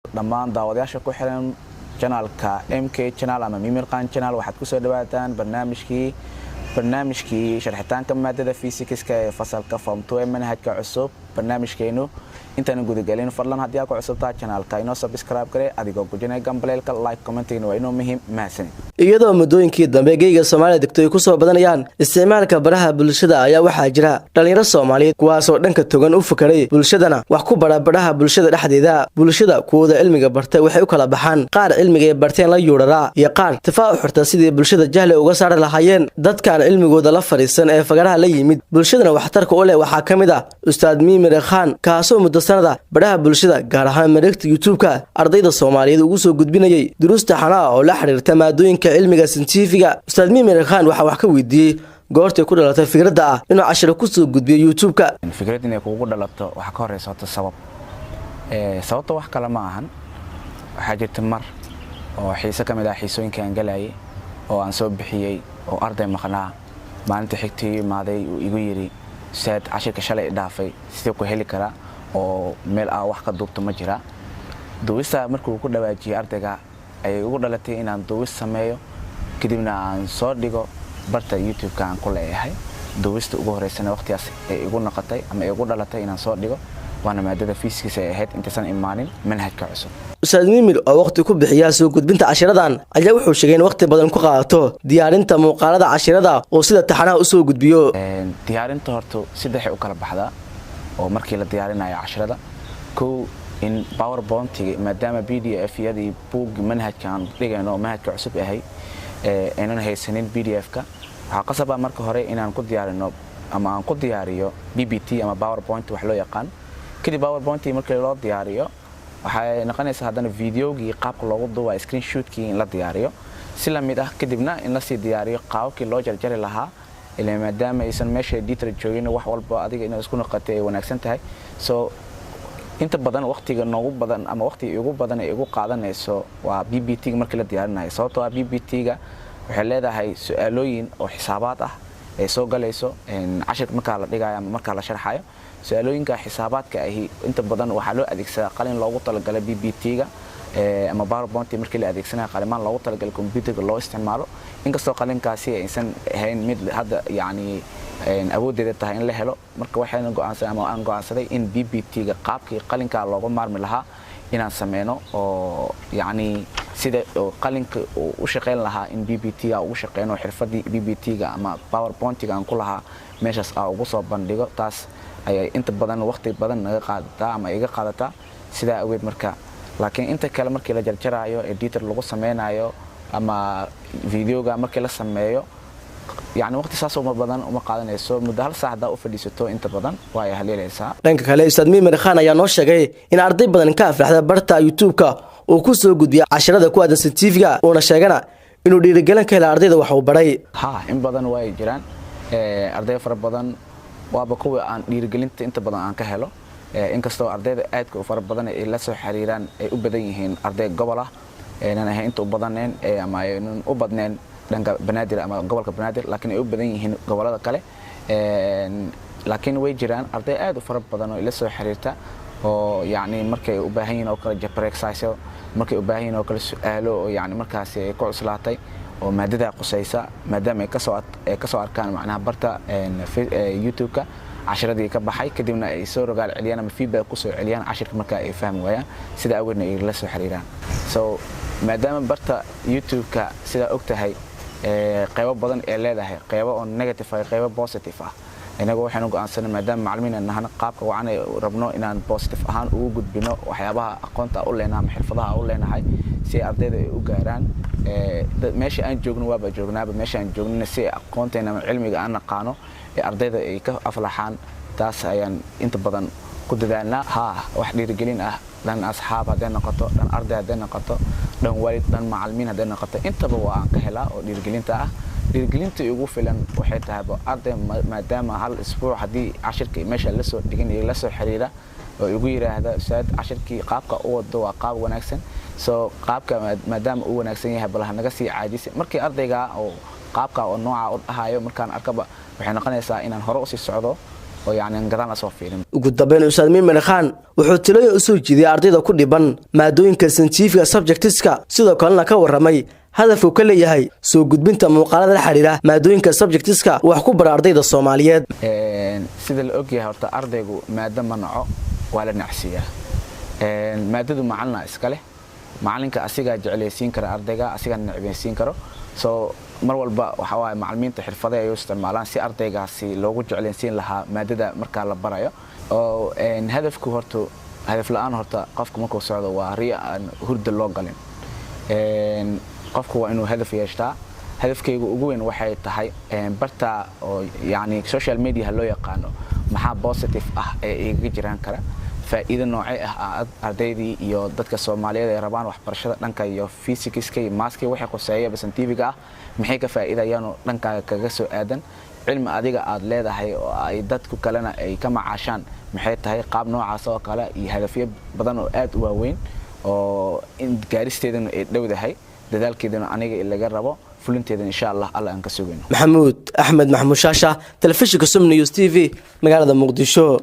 dhammaan daawadayaasha ku xiran channelka MK channel ama Mimirqan channel waxaad ku soo dhawaataan barnaamijkii sharxitaanka maadada physics-ka ee fasalka form 2 ee manhajka cusub barnaamijkeenu intaan guda galin fadlan haddii aad ku cusubtaa channelka inoo subscribe gare adigoo gujinay gambaleelka like commenting waa inoo muhiim mahadsan iyadoo muddooyinkii dambe geeyga Soomaaliya degto ay ku soo badanayaan isticmaalka baraha bulshada ayaa waxaa jira dhalinyaro Soomaaliyeed kuwaas oo dhanka togan u fakaray bulshadana wax ku baraha bulshada dhexdeeda bulshada kuwada cilmiga bartay waxay u kala baxaan qaar cilmiga ay barteen la yuuraa iyo qaar tifaa u xirta sidii bulshada jahle uga saar lahaayeen dadka cilmigooda la fariisan ee fagaraha la yimid bulshadana waxtarka u leh waxaa kamid ah Ustaad Mimir Khan kaasoo muddo sanada baraha bulshada gaar ahaan mareegta YouTube-ka ardayda Soomaaliyeed ugu soo gudbinayay duruusta xanaa oo la xiriirta maadooyinka cilmiga scientifiga Ustaad Mimir Khan waxa wax ka weydiiyay goortay ku dhalatay fikradda ah inuu cashar ku soo gudbiyo YouTube-ka fikradda inay kugu dhalato waxa ka horeysa sababta wax kale ma ahan waxa jirta mar oo xiiso kamid ah xiisooyinka aan galayay oo aan soo bixiyay oo arday maqnaa maalinta xigtay maaday igu yiri saad cashirka shalay dhaafay sidoo ku heli kara oo meel aan wax ka duubto ma jira duwista markuu ku dhawaajiyay ardayga ay ugu dhalatay inaan duwis sameeyo kadibna aan soo dhigo barta YouTube-ka aan ku leeyahay duwista ugu horeysana waqtigaas ay igu noqotay ama ay ugu dhalatay inaan soo dhigo waana maadada physics ay ahayd intasan imaanin manhajka cusub Ustaad Mimir oo waqti ku bixiya soo gudbinta cashiradan ayaa wuxuu sheegay in waqti badan ku qaato diyaarinta muuqaalada cashirada oo sida taxanaha u soo gudbiyo diyaarinta horto saddex u kala baxdaa oo markii la diyaarinayo cashirada in PowerPoint maadaama PDF-yadii buug manhajkan dhigayno manhajka cusub ahay inaan haysanin PDF-ka waxa qasab ah marka hore inaan ku diyaarino ama aan ku diyaariyo PPT ama PowerPoint wax loo yaqaan kadib PowerPoint markii loo diyaariyo waxay noqonaysaa hadana videogii qaabka loogu duubay screenshot-kii in la diyaariyo si la mid ah kadibna in la sii diyaariyo qaabkii loo jarjari lahaa ilaa maadaama aysan meesha editor joogin wax walba adiga inay isku noqotay ay wanaagsan tahay inta badan waqtiga noogu badan ama waqtiga ugu badan ay ugu qaadanayso waa PPT markii la diyaarinayo sababtoo ah PPT-ga waxay leedahay su'aalooyin oo xisaabaad ah ay soo galayso cashirka marka la dhigayo ama marka la sharxayo su'aalooyinka xisaabaadka ahi inta badan waxa loo adeegsadaa qalin loogu talagalay PPT-ga ama PowerPoint markii la adeegsanayo qalimaan loogu talagalay computer-ka loo isticmaalo inkastoo qalinkaasi aysan ahayn mid hadda yani awoodeeda tahay in la helo marka waxaan go'aansaday ama aan go'aansaday in PPT-ga qaabkii qalinka looga maarmi lahaa inaan sameeyno oo yani sida qalinka u shaqeyn lahaa in PPT-ga ugu shaqeeyno xirfadii PPT-ga ama PowerPoint-ga aan ku lahaa meeshaas aan ugu soo bandhigo taas ay inta badan waqti badan naga qaadataa ama iga qaadataa sida aweed marka laakiin inta kale markii la jarjarayo editor lagu sameynayo ama videoga markii la sameeyo يعني وقت ساسو ما بدن وما قادنayso muddo hal saacada u fadhiisato inta badan way haleelaysaa dhanka kale Ustaad Mimir Khan ayaa noo sheegay in arday badan ka afraxda barta YouTube-ka oo ku soo gudbiya cashirada ku aadan scientifiga oo na sheegana inuu dhiirigelin ka helo ardayda wax uu baray in badan way jiraan arday fara badan waaba kuwa aan dhiirigelinta inta badan aan ka helo inkastoo ardayda aadka u fara badan ay la soo xiriiraan ay u badan yihiin arday gobol ah inaan ahayn inta u badaneen ama inaan u badneen dhanka Banaadir ama gobolka Banaadir laakiin ay u badan yihiin gobolada kale laakiin way jiraan arday aad u fara badan oo ila soo xiriirta oo yani markay u baahan yihiin oo kala jabr exercise markay u baahan yihiin oo kala su'aalo oo yani markaas ay ku cuslaatay oo maadada qusaysa maadaama ay ka soo arkaan macnaha barta YouTube-ka casharadii ka baxay kadibna ay soo rogaal celiyaan ama feedback ku soo celiyaan cashirka marka ay fahmi waayaan sida aweedna ay la soo xiriiraan maadaama barta YouTube-ka sida ogtahay qaybo badan ee leedahay qaybo oo negative ah qaybo positive ah inagu waxaan go'aansanay maadaama macallimiin nahana qaabka wacan ay rabno inaan positive ahaan ugu gudbino waxyaabaha aqoonta u leenahay ama xirfadaha u leenahay si ardayda ay u gaaraan meesha aan joogno waaba joognaaba meesha aan joognina si aqoonteena ama cilmiga aan naqaano ee ardayda ay ka aflaxaan taas ayaan inta badan ku dadaalnaa wax dhiirigelin ah dan asxaab haday noqoto dan arday haday noqoto dan waalid dan macallimiin haday noqoto intaba waa ka helaa oo dhiirigelinta ah dhiirigelinta ugu filan waxay tahay arday maadaama hal isbuuc hadii cashirka meesha la soo dhigin iyo la soo xiriira oo ugu yiraahdo Ustaad cashirkii qaabka u wado waa qaab wanaagsan qaabka maadaama uu wanaagsan yahay bal naga sii caajisay markii ardayga oo qaabka oo nooca u dhahayo markaan arkaba waxay noqonaysaa inaan hore u sii socdo oo yacni gadaan asoo fiirin. ugu dambeyn Ustaad Miimir Khan wuxuu talooyin u soo jeediyay ardayda ku dhiban maadooyinka scientific subjects-ka sidoo kalena ka warramay hadafku ka leeyahay soo gudbinta muuqaalada la xiriira maadooyinka subjects-ka wax ku bara ardayda Soomaaliyeed. sida la ogyahay horta ardaygu maada ma naco waa la nacsiyaa. maadadu macalina iska leh macalinka asiga jeclaysiin kara ardayga asiga nacbaysiin karo soo mar walba waxa waay macallimiinta xirfadaha ay isticmaalaan si ardaygaasi loogu jeclaysiin lahaa maadada marka la barayo oo hadafku horta hadaf la'aan horta qofku markuu socdo waa riya aan hurda loo galin. qofku waa inuu hadaf yeeshaa. hadafkaygu ugu weyn waxay tahay barta oo yani social media loo yaqaano maxaa positive ah ee iga jiraan kara faa'iido noocay ah ardaydii iyo dadka Soomaaliyeed ee rabaan waxbarashada dhanka iyo physics-ka iyo maths-ka waxay qoseeyay scientific ah maxay ka faa'iidayaan dhankaaga kaga soo aadan cilmi adiga aad leedahay oo ay dadku kalena ay ka macaashaan maxay tahay qaab noocaas oo kale iyo hadafyo badan oo aad u waaweyn oo in gaaristeedana ay dhowdahay dadaalkeedana aniga ilaga rabo fulinteeda insha Allah alla aan ka sugayno. Maxamuud Axmed Maxamuud Shaasha, Telefishinka Som News TV, magaalada Muqdisho.